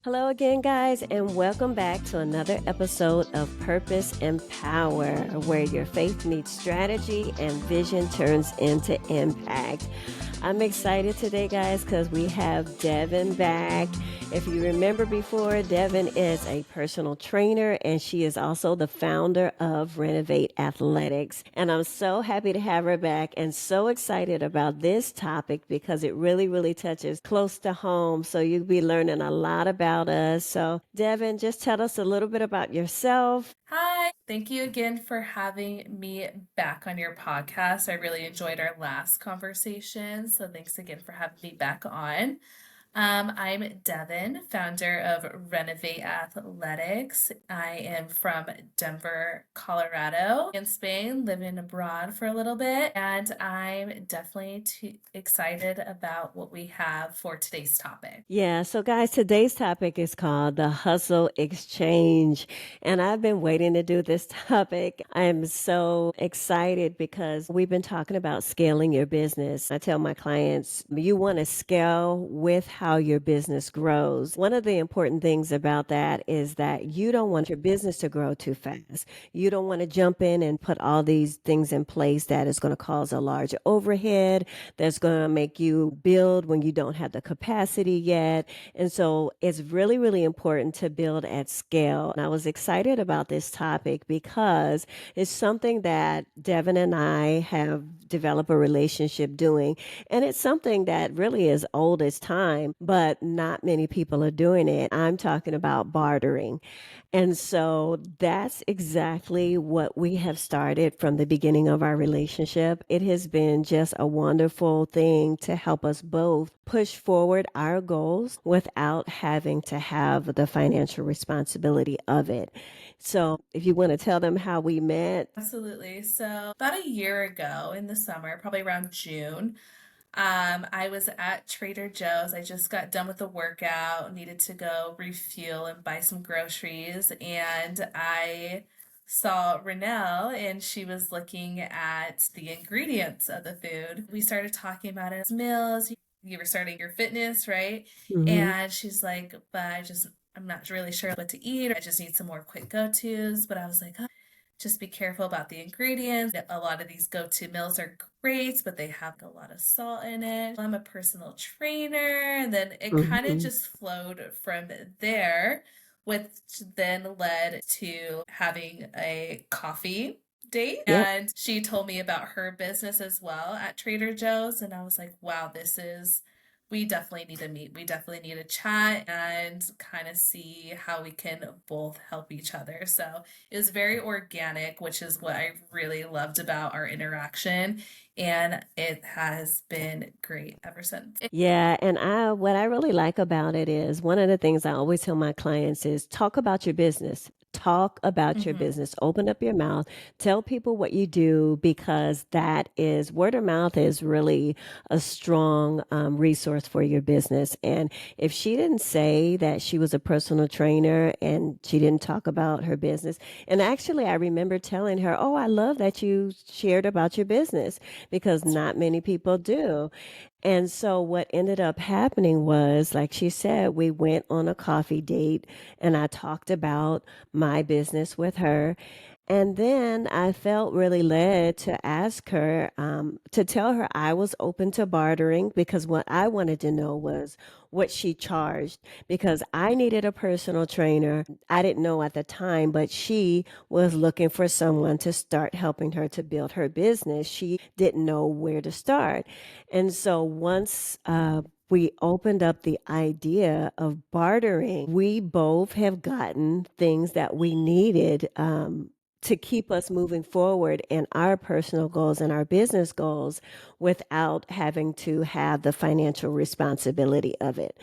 Hello again, guys, and welcome back to another episode of Purpose and Power, where your faith meets strategy and vision turns into impact. I'm excited today, guys, because we have Devin back. If you remember before, Devin is a personal trainer and she is also the founder of Renovate Athletics. And I'm so happy to have her back and so excited about this topic because it really touches close to home. So you'll be learning a lot about us. So, Devin, just tell us a little bit about yourself. Hi, thank you again for having me back on your podcast. I really enjoyed our last conversation, so thanks again for having me back on. I'm Devin, founder of Renovate Athletics. I am from Denver, Colorado, in Spain, living abroad for a little bit, and I'm definitely excited about what we have for today's topic. Yeah, so guys, today's topic is called the hustle exchange. And I've been waiting to do this topic. I'm so excited because we've been talking about scaling your business. I tell my clients, you want to scale with how your business grows. One of the important things about that is that you don't want your business to grow too fast. You don't want to jump in and put all these things in place that is going to cause a large overhead, that's going to make you build when you don't have the capacity yet. And so it's really important to build at scale. And I was excited about this topic because it's something that Devin and I have developed a relationship doing. And it's something that really is old as time, but not many people are doing it. I'm talking about bartering. And so that's exactly what we have started from the beginning of our relationship. It has been just a wonderful thing to help us both push forward our goals without having to have the financial responsibility of it. So, if you want to tell them how we met. Absolutely. So, about a year ago in the summer, probably around June, I was at Trader Joe's. I just got done with the workout, needed to go refuel and buy some groceries, and I saw Renelle and she was looking at the ingredients of the food. We started talking about it as meals. You were starting your fitness, right? Mhm. And she's like, but I'm not really sure what to eat. I just need some more quick go-tos. But I was like, just be careful about the ingredients. A lot of these go-to meals are great, but they have a lot of salt in it. I'm a personal trainer, and then it kind of Mhm. just flowed from there, which then led to having a coffee date. Yep. And she told me about her business as well at Trader Joe's, and I was like, wow, we definitely need to meet. We definitely need to chat and kind of see how we can both help each other. So it was very organic, which is what I really loved about our interaction. And it has been great ever since. Yeah, and what I really like about it is one of the things I always tell my clients is talk about your business. Talk about your Mhm. business. Open up your mouth. Tell people what you do because that is word of mouth is really a strong resource for your business. And if she didn't say that she was a personal trainer and she didn't talk about her business, and actually I remember telling her, "Oh, I love that you shared about your business because not many people do." And so what ended up happening was, like she said, we went on a coffee date and I talked about my business with her. And then I felt really led to ask her, to tell her I was open to bartering because what I wanted to know was what she charged because I needed a personal trainer. I didn't know at the time, but she was looking for someone to start helping her to build her business. She didn't know where to start. And so once we opened up the idea of bartering, we both have gotten things that we needed to keep us moving forward in our personal goals and our business goals without having to have the financial responsibility of it.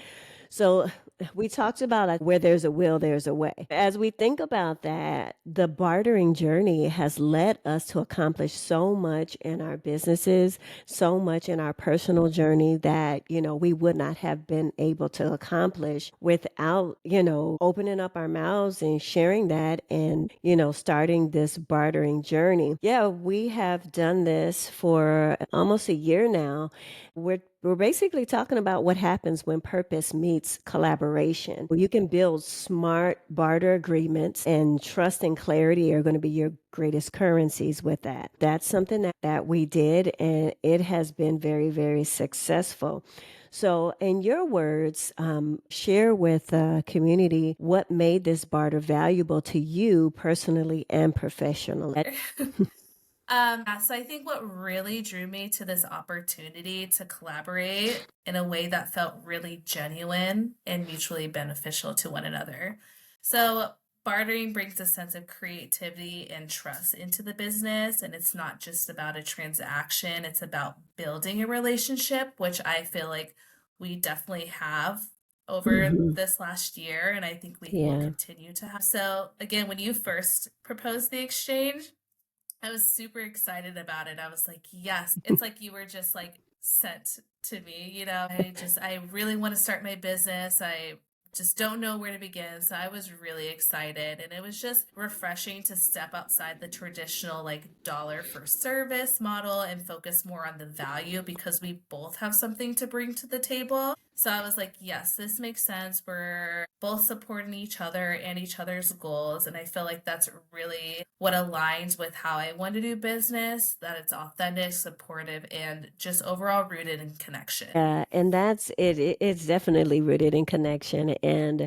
So we talked about like where there's a will, there's a way. As we think about that, the bartering journey has led us to accomplish so much in our businesses, so much in our personal journey that, we would not have been able to accomplish without, opening up our mouths and sharing that and, starting this bartering journey. Yeah, we have done this for almost a year now. We're We're basically talking about what happens when purpose meets collaboration. Well, you can build smart barter agreements, and trust and clarity are going to be your greatest currencies with that. That's something that we did, and it has been very, very successful. So, in your words, share with the community what made this barter valuable to you personally and professionally. Yeah, so I think what really drew me to this opportunity to collaborate in a way that felt really genuine and mutually beneficial to one another. So bartering brings a sense of creativity and trust into the business, and it's not just about a transaction, it's about building a relationship, which I feel like we definitely have over Hmm. this last year, and I think we will Yeah. continue to have. So again, when you first proposed the exchange, I was super excited about it. I was like, yes, it's like you were just like sent to me, you know. I really want to start my business. I just don't know where to begin. So I was really excited, and it was just refreshing to step outside the traditional like dollar for service model and focus more on the value because we both have something to bring to the table. So I was like, yes, this makes sense. We're both supporting each other and each other's goals. And I feel like that's really what aligns with how I want to do business, that it's authentic, supportive, and just overall rooted in connection. Yeah, and that's it. It's definitely rooted in connection. And,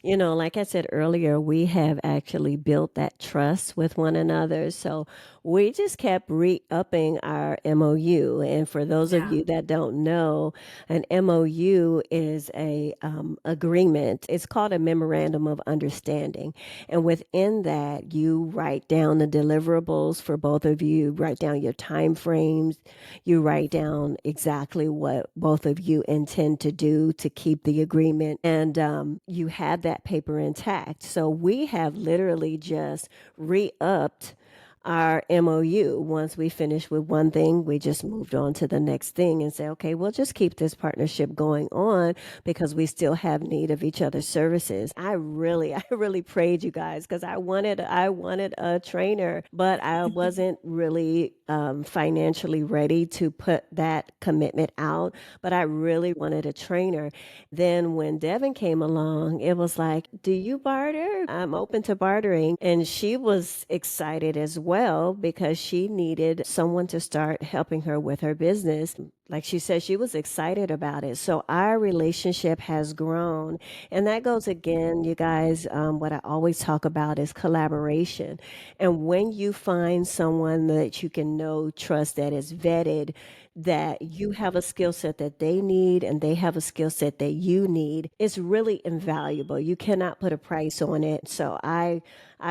Mhm. like I said earlier, we have actually built that trust with one another. So we just kept re-upping our MOU. And for those of Yeah. you that don't know, an MOU is a agreement. It's called a Memorandum of Understanding. And within that, you write down the deliverables for both of you, write down your time frames, you write down exactly what both of you intend to do to keep the agreement, and you have that paper intact. So we have literally just re-upped our MOU. Once we finished with one thing, we just moved on to the next thing and say, okay, we'll just keep this partnership going on because we still have need of each other's services. I really prayed you guys because I wanted a trainer, but I wasn't really financially ready to put that commitment out. But I really wanted a trainer. Then when Devin came along, it was like, do you barter? I'm open to bartering. And she was excited as well because she needed someone to start helping her with her business. Like she said, she was excited about it. So our relationship has grown. And that goes again, you guys, what I always talk about is collaboration. And when you find someone that you can know, trust, that is vetted, that you have a skill set that they need and they have a skill set that you need, it's really invaluable. You cannot put a price on it. So I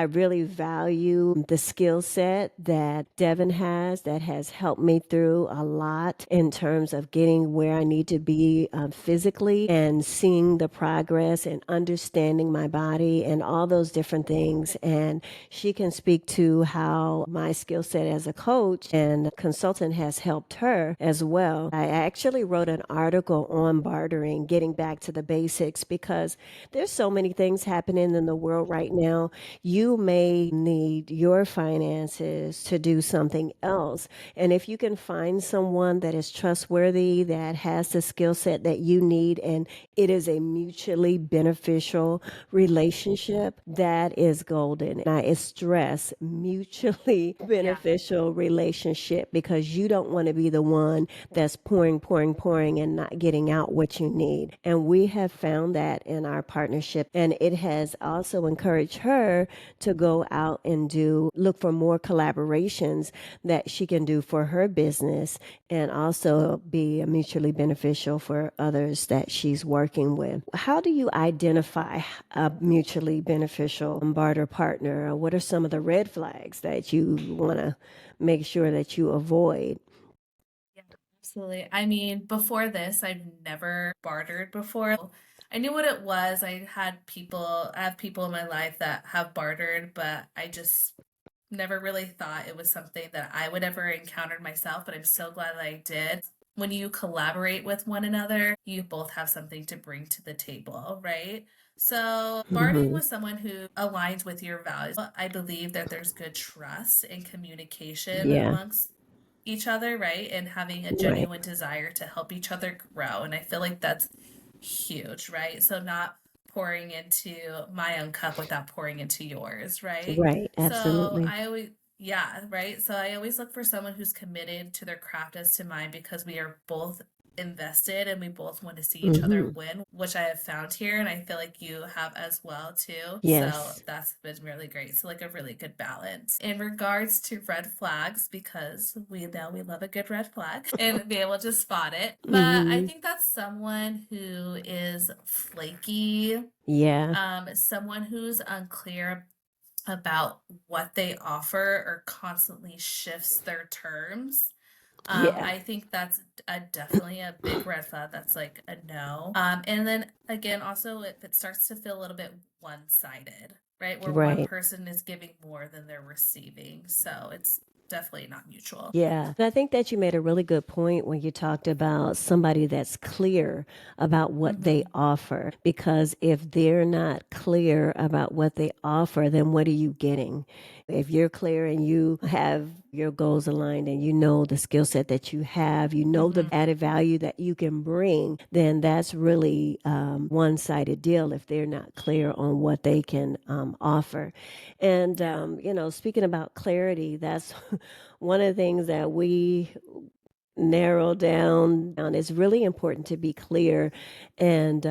really value the skill set that Devin has that has helped me through a lot in terms of getting where I need to be physically and seeing the progress and understanding my body and all those different things. And she can speak to how my skill set as a coach and consultant has helped her as well. I actually wrote an article on bartering, getting back to the basics, because there's so many things happening in the world right now. You may need your finances to do something else. And if you can find someone that is trustworthy, that has the skill set that you need, and it is a mutually beneficial relationship, that is golden. And I stress mutually Yeah. beneficial relationship because you don't want to be the one that's pouring, pouring, pouring and not getting out what you need. And we have found that in our partnership. And it has also encouraged her to go out and look for more collaborations that she can do for her business and also be mutually beneficial for others that she's working with. How do you identify a mutually beneficial barter partner? What are some of the red flags that you want to make sure that you avoid? Yeah, absolutely. I mean, before this, I've never bartered before. I knew what it was. I have people in my life that have bartered, but I just never really thought it was something that I would ever encounter myself, but I'm so glad that I did. When you collaborate with one another, you both have something to bring to the table, right? So, bartering Hmm. with someone who aligns with your values, I believe that there's good trust and communication Yeah. amongst each other, right? And having a Right. genuine desire to help each other grow. And I feel like that's huge, right? So not pouring into my own cup without pouring into yours, right? Right. So Absolutely. I always, yeah, right? So I always look for someone who's committed to their craft as to mine because we are both invested and we both want to see each other Hmm. win, which I have found here and I feel like you have as well too. So Yes. that's been really great. So like a really good balance. In regards to red flags, because we know we love a good red flag and be able to spot it. But I Hmm. think that's someone who is flaky, Yeah. someone who's unclear about what they offer or constantly shifts their terms. Yeah. I think that's definitely a big red flag. That's like a no. And then again, also if it starts to feel a little bit one-sided, right? Where one Right. person is giving more than they're receiving. So it's definitely not mutual. Yeah. And I think that you made a really good point when you talked about somebody that's clear about what they Mm-hmm. offer. Because if they're not clear about what they offer, then what are you getting? If you're clear and you have your goals aligned and you know the skill set that you have, you know the Mm-hmm. added value that you can bring, then that's really one sided deal if they're not clear on what they can offer. And, Yeah. speaking about clarity, that's one of the things that we narrow down. It's really important to be clear and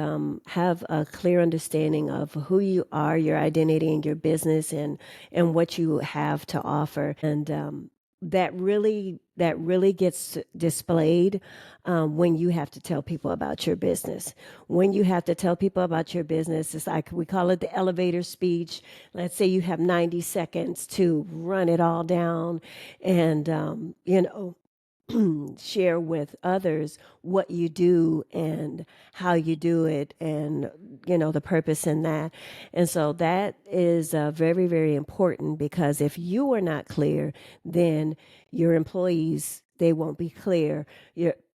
have a clear understanding of who you are, your identity, and your business, and what you have to offer. And that really gets displayed when you have to tell people about your business. When you have to tell people about your business, it's like we call it the elevator speech. Let's say you have 90 seconds to run it all down and share with others what you do and how you do it and the purpose in that. And so that is very, very important, because if you are not clear, then your employees, they won't be clear.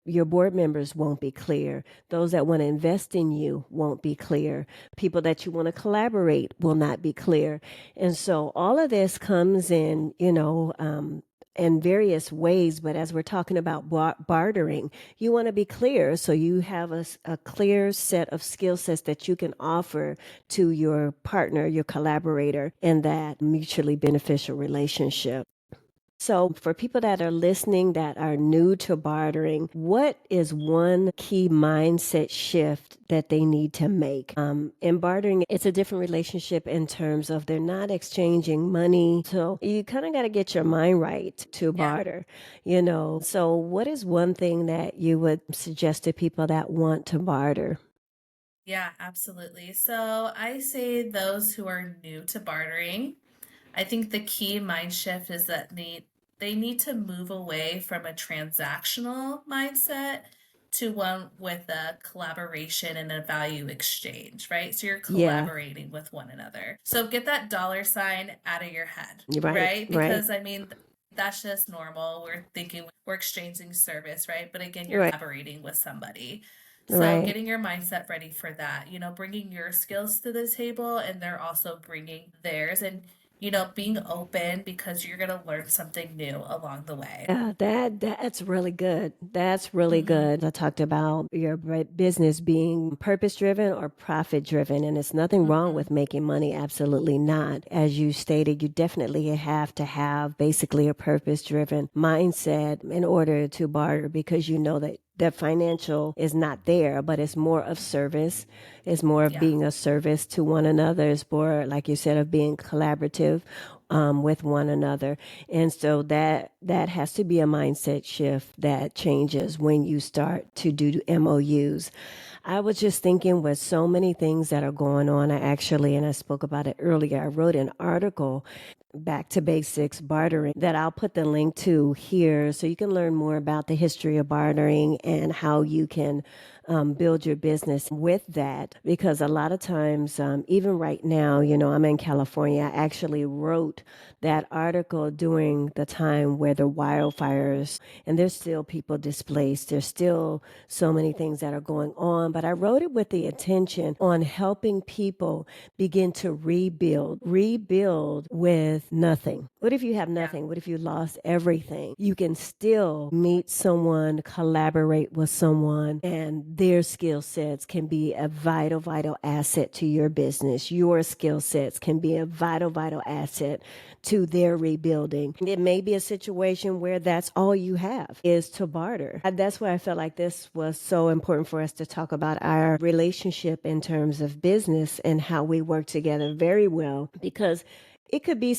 Your board members won't be clear. Those that want to invest in you won't be clear. People that you want to collaborate will not be clear. And so all of this comes in various ways. But as we're talking about bartering, you want to be clear. So you have a clear set of skill sets that you can offer to your partner, your collaborator, in that mutually beneficial relationship. So, for people that are listening that are new to bartering, what is one key mindset shift that they need to make? In bartering, it's a different relationship in terms of they're not exchanging money. So, you kind of got to get your mind right to Yeah. barter. So, what is one thing that you would suggest to people that want to barter? Yeah, absolutely. So I say those who are new to bartering, I think the key mind shift is that they need to move away from a transactional mindset to one with a collaboration and a value exchange, right? So you're Yeah, collaborating with one another. So get that dollar sign out of your head, right, right? right, Because I mean, that's just normal. We're thinking we're exchanging service, right? But again, you're right, collaborating with somebody. So right. getting your mindset ready for that, bringing your skills to the table and they're also bringing theirs and being open because you're going to learn something new along the way. Yeah, that's really good. That's really Hmm. good. I talked about your business being purpose driven or profit driven, and it's nothing wrong Hmm. with making money. Absolutely not. As you stated, you definitely have to have basically a purpose driven mindset in order to barter, because you know that the financial is not there, but it's more of service. It's more of Yeah. being a service to one another. It's more, like you said, of being collaborative with one another. And so that has to be a mindset shift that changes when you start to do MOUs. I was just thinking, with so many things that are going on, and I spoke about it earlier, I wrote an article, Back to Basics Bartering, that I'll put the link to here so you can learn more about the history of bartering and how you can build your business with that. Because a lot of times, even right now, I'm in California. I actually wrote that article during the time where the wildfires, and there's still people displaced. There's still so many things that are going on. But I wrote it with the intention on helping people begin to rebuild with with nothing? What if you have Yeah. nothing? What if you lost everything? You can still meet someone, collaborate with someone, and their skill sets can be a vital, vital asset to your business. Your skill sets can be a vital, vital asset to their rebuilding. It may be a situation where that's all you have is to barter. That's why I felt like this was so important for us to talk about our relationship in terms of business and how we work together very well, because it could be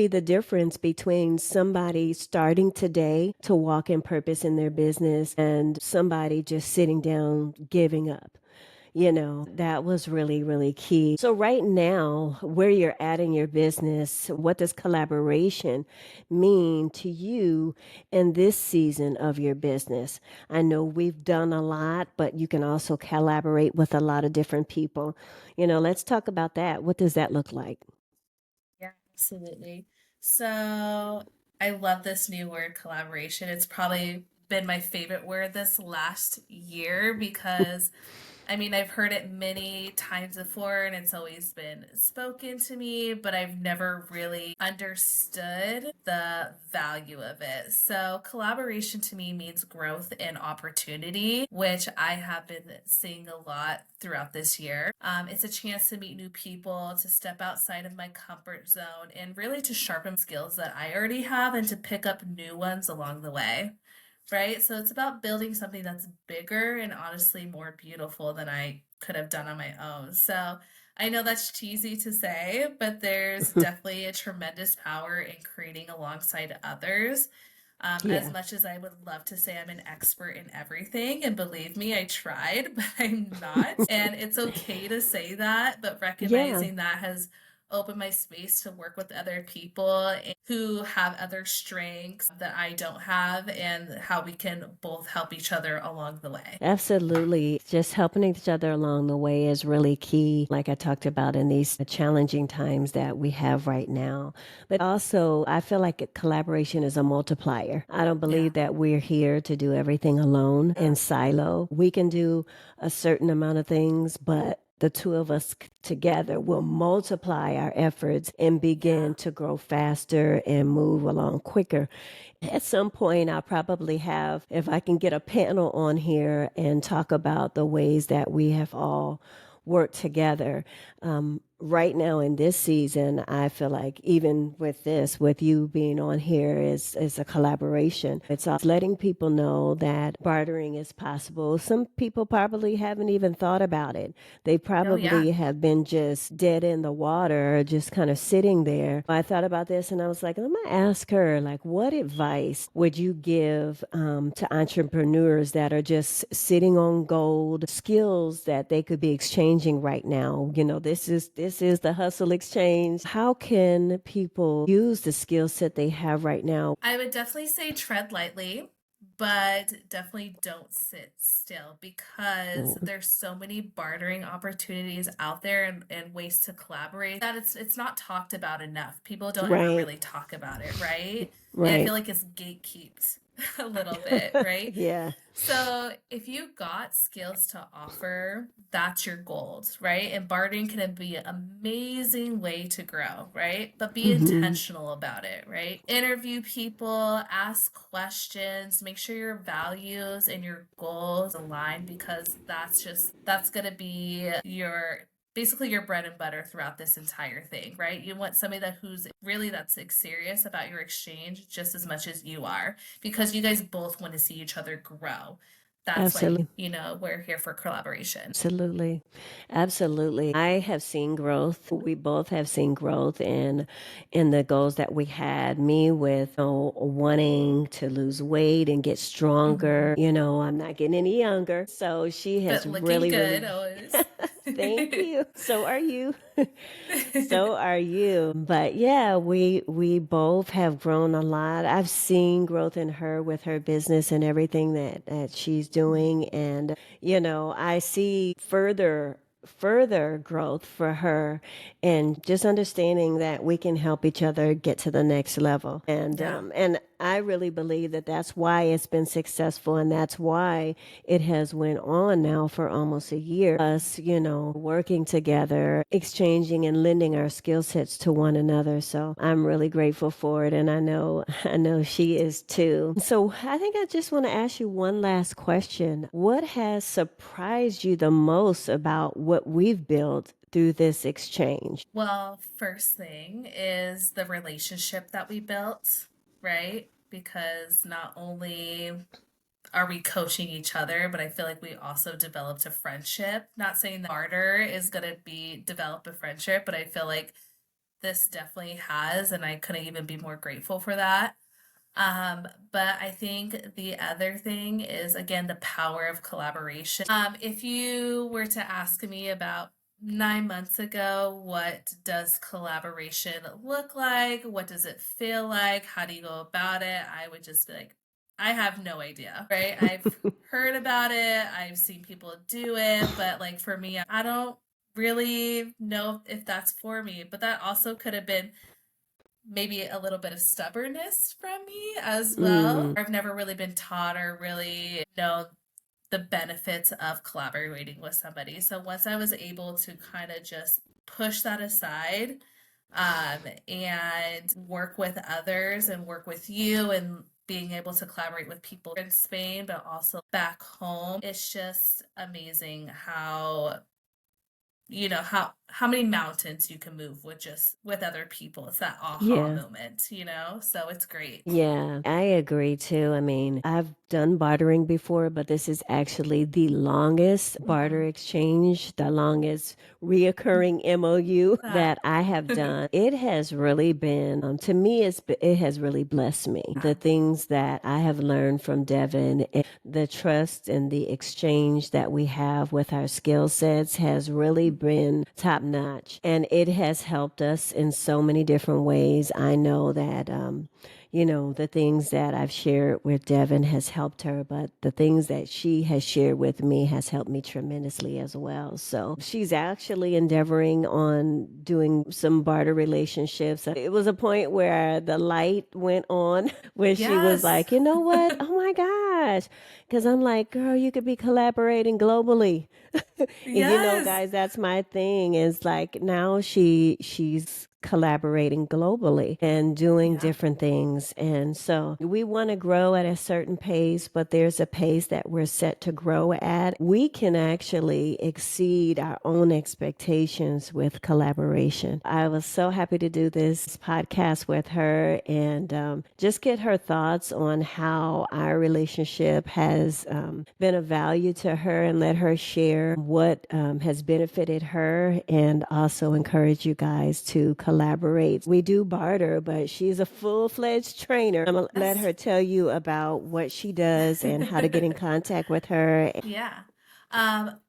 the difference between somebody starting today to walk in purpose in their business and somebody just sitting down giving up. That was really, really key. So, right now, where you're at in your business, what does collaboration mean to you in this season of your business? I know we've done a lot, but you can also collaborate with a lot of different people. Let's talk about that. What does that look like? Yeah, absolutely. So I love this new word collaboration. It's probably been my favorite word this last year because I've heard it many times before and it's always been spoken to me, but I've never really understood the value of it. So, collaboration to me means growth and opportunity, which I have been seeing a lot throughout this year. It's a chance to meet new people, to step outside of my comfort zone, and really to sharpen skills that I already have and to pick up new ones along the way, right? So it's about building something that's bigger and honestly more beautiful than I could have done on my own. So I know that's cheesy to say, but there's definitely a tremendous power in creating alongside others. As Yeah. much as I would love to say I'm an expert in everything, and believe me, I tried, but I'm not. And it's okay to say that, but Yeah. recognizing that has opened my space to work with other people who have other strengths that I don't have, and how we can both help each other along the way. Absolutely. Just helping each other along the way is really key, like I talked about in these challenging times that we have right now. But also, I feel like collaboration is a multiplier. I don't Yeah. believe that we're here to do everything alone in silo. We can do a certain amount of things, but the two of us together will multiply our efforts and Yeah. begin to grow faster and move along quicker. At some point, I'll probably have, if I can get a panel on here and talk about the ways that we have all worked together. Right now in this season, I feel like even with this, with you being on here is a collaboration. It's letting people know that bartering is possible. Some people probably haven't even thought about it. They Oh, yeah. probably have been just dead in the water, just kind of sitting there. I thought about this and I was like, I'm gonna ask her, like, what advice would you give to entrepreneurs that are just sitting on gold skills that they could be exchanging right now? This is the hustle exchange. How can people use the skill set they have right now? I would definitely say tread lightly, but definitely don't sit still because Mm, there's so many bartering opportunities out there, and ways to collaborate that it's not talked about enough. People don't ever right, really talk about it, right? And I right. feel like it's gatekept a little bit, right? Yeah. So if you got skills to offer, that's your gold, right? And bartering can be an amazing way to grow, right? But be Hmm. intentional about it, right? Interview people, ask questions, make sure your values and your goals align, because that's gonna be your basically your bread and butter throughout this entire thing, right? You want somebody who's really that's like serious about your exchange just as much as you are, because you guys both want to see each other grow. That's why, Absolutely. we're here for collaboration. Absolutely. Absolutely. I have seen growth. We both have seen growth in the goals that we had. Me with wanting to lose weight and get Hmm. stronger. I'm not getting any younger. So she has But looking really, good really always. thank you. So are you. So are you. But yeah, we both have grown a lot. I've seen growth in her with her business and everything that she's doing. And, I see further growth for her and just understanding that we can help each other get to the next level. And Yeah. I really believe that that's why it's been successful, and that's why it has went on now for almost a year. Us, working together, exchanging and lending our skill sets to one another. So I'm really grateful for it, and I know I know she is too. So I think I just want to ask you one last question. What has surprised you the most about what we've built through this exchange? Well, first thing is the relationship that we built, right? Because not only are we coaching each other, but I feel like we also developed a friendship. Not saying that barter is going to be develop a friendship, but I feel like this definitely has, and I couldn't even be more grateful for that. But I think the other thing is again the power of collaboration. If you were to ask me about 9 months ago, what does collaboration look like? What does it feel like? How do you go about it? I would just be like, I have no idea, right? I've heard about it, I've seen people do it, but like for me, I don't really know if that's for me. But that also could have been maybe a little bit of stubbornness from me as well. Mm, I've never really been taught or really known the benefits of collaborating with somebody. So once I was able to kind of just push that aside and work with others and work with you and being able to collaborate with people in Spain, but also back home, it's just amazing how many mountains you can move with just with other people. It's that aha yeah. moment. So it's great. Yeah, I agree too. I mean, I've done bartering before, but this is actually the longest barter Mm-hmm. exchange, the longest reoccurring MOU Ah, that I have done. It has really been, to me, it has really blessed me. yeah. The things that I have learned from Devin, and the trust and the exchange that we have with our skill sets has really been top notch. And it has helped us in so many different ways. I know that, the things that I've shared with Devin has helped her, but the things that she has shared with me has helped me tremendously as well. So she's actually endeavoring on doing some barter relationships. It was a point where the light went on where she was Yes. like, you know what? Oh my gosh. Because I'm like, girl, you could be collaborating globally. And Yes. guys, that's my thing. Is like now she's collaborating globally and doing Yeah. different things. And so we want to grow at a certain pace, but there's a pace that we're set to grow at. We can actually exceed our own expectations with collaboration. I was so happy to do this podcast with her and just get her thoughts on how our relationship has been of value to her and let her share what has benefited her and also encourage you guys to collaborate. We do barter, but she's a full-fledged trainer. I'm going to let Yes. her tell you about what she does and how to get in contact with her. Yeah. Um,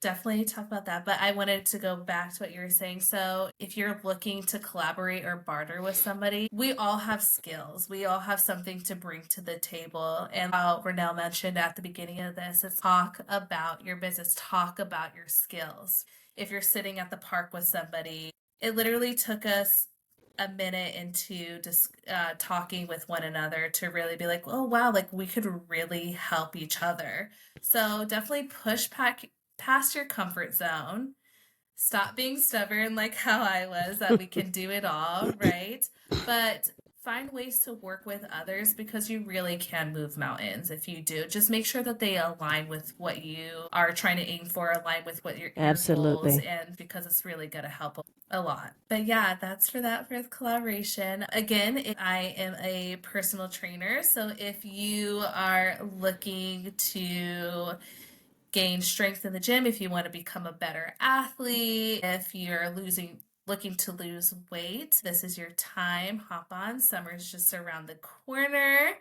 Definitely talk about that, but I wanted to go back to what you were saying. So, if you're looking to collaborate or barter with somebody, we all have skills. We all have something to bring to the table. And how Renelle mentioned at the beginning of this is talk about your business, talk about your skills. If you're sitting at the park with somebody, it literally took us a minute into just talking with one another to really be like, oh wow, like we could really help each other. So definitely push back past your comfort zone. Stop being stubborn like how I was, that we can do it all, right? But find ways to work with others because you really can move mountains if you do. Just make sure that they align with what you are trying to aim for, align with what your goals, Absolutely. and because it's really going to help a lot. But yeah, that's for that for collaboration. Again, I am a personal trainer, so if you are looking to gain strength in the gym, if you want to become a better athlete, if you're looking to lose weight, this is your time. Hop on. Summer's just around the corner.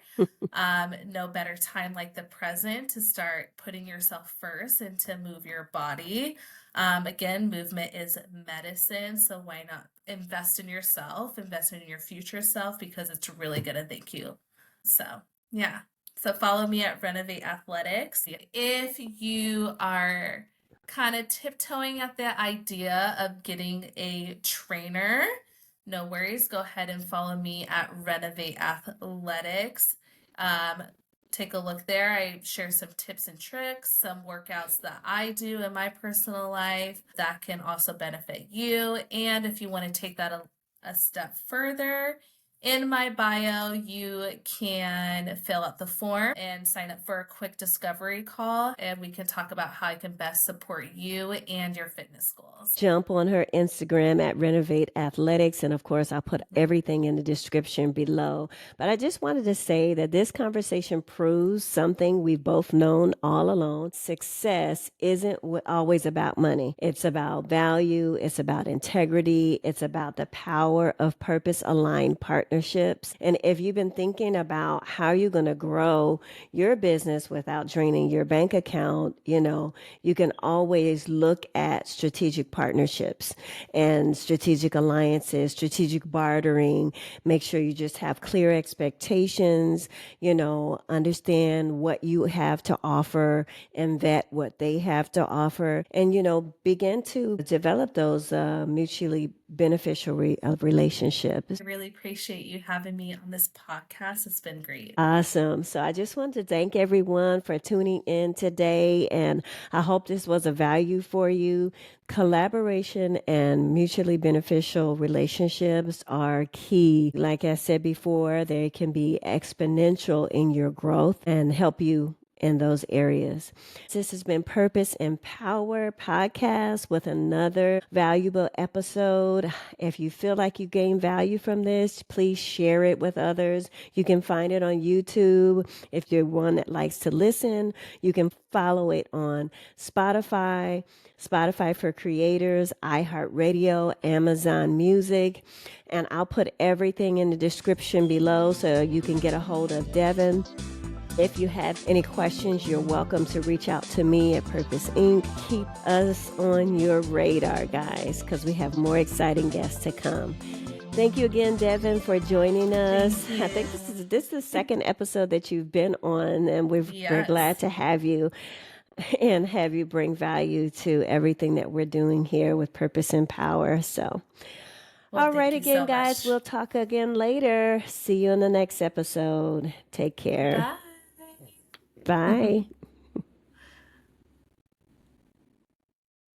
No better time like the present to start putting yourself first and to move your body. Again, movement is medicine, so why not invest in yourself, invest in your future self because it's really going to thank you. So, yeah. So follow me at Renovate Athletics. If you are kind of tiptoeing at the idea of getting a trainer, No worries. Go ahead and follow me at Renovate Athletics. Um, Take a look there. I share some tips and tricks, some workouts that I do in my personal life that can also benefit you. And if you want to take that a step further, in my bio, you can fill out the form and sign up for a quick discovery call, and we can talk about how I can best support you and your fitness goals. Jump on her Instagram at Renovate Athletics. And of course, I'll put everything in the description below. But I just wanted to say that this conversation proves something we've both known all along. Success isn't always about money, it's about value, it's about integrity, it's about the power of purpose aligned partnerships. And if you've been thinking about how you're going to grow your business without draining your bank account, you can always look at strategic partnerships and strategic alliances, strategic bartering. Make sure you just have clear expectations, understand what you have to offer and vet what they have to offer, and, begin to develop those mutually beneficial relationships. I really appreciate you having me on this podcast. It's been great. Awesome. So I just want to thank everyone for tuning in today, and I hope this was a value for you. Collaboration and mutually beneficial relationships are key. Like I said before, they can be exponential in your growth and help you in those areas. This has been Purpose and Power podcast with another valuable episode. If you feel like you gain value from this, please share it with others. You can find it on YouTube. If you're one that likes to listen, you can follow it on Spotify for Creators, iHeartRadio, Amazon Music. And I'll put everything in the description below so you can get a hold of Devin. If you have any questions, you're welcome to reach out to me at Purpose Inc. Keep us on your radar, guys, because we have more exciting guests to come. Thank you again, Devin, for joining us. I think this is the second episode that you've been on, and we're glad to have you and have you bring value to everything that we're doing here with Purpose and Power. So, Well, all right, again, so guys, we'll talk again later. See you in the next episode. Take care. Bye. Bye.